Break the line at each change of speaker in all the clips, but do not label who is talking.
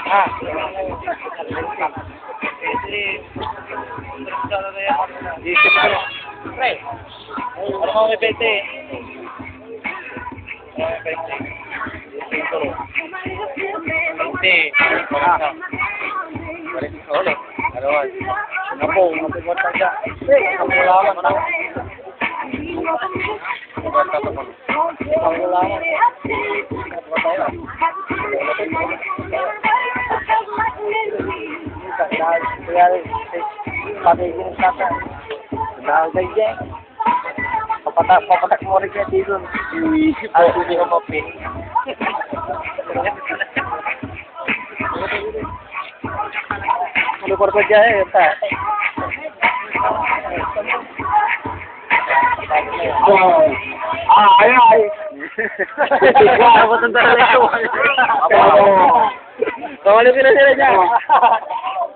Ah. Isip ko. Pre. Ano mo may 20? Ano may 20? 20. Ah. Balik ko ulit. Ano ba? Napo, napupunta siya. Napulaman na. Napulata to mo. Napulaman. Napulata tayo. Pagiging kata. Dahil dyan. Papatak mo rin siya dito. Ay, hindi ko mapin. Lugar ko dyan eh. Ay, ay. Ano ba itong talaga ito? Kawali ko na sila dyan.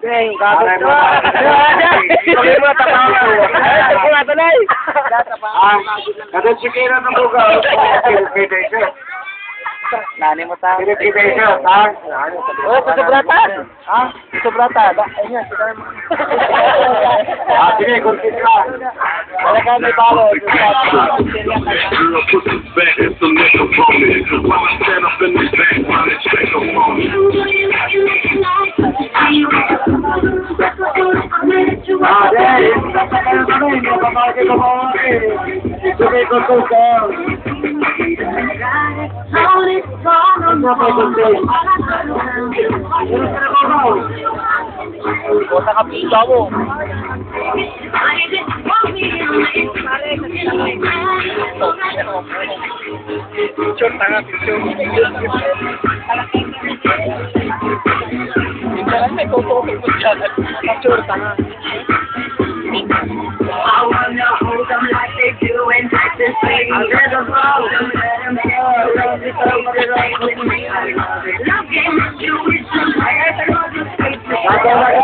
Deng, kakot ko. Kami mo tapang ko. Ay, kumatalay.
Kadang sikira ng lugar. Pinipitay siya.
Nani mo tayo.
Pinipitay siya.
Oh, susubrata. Ha? Susubrata. Ayun,
Sige, kunti ka.
wala ka may balo.
Girl, put this back and some nigga on it. While I stand up in this back, while they check no moment.
Kota ka pila mo. Picture tanga, picture. Hindi lang may tutukin mo dyan. Picture tanga.
I wanna hold them like they do in Texas. I'll let them roll them, let them go. Love it with me. Love game, you with some. I got to go to space.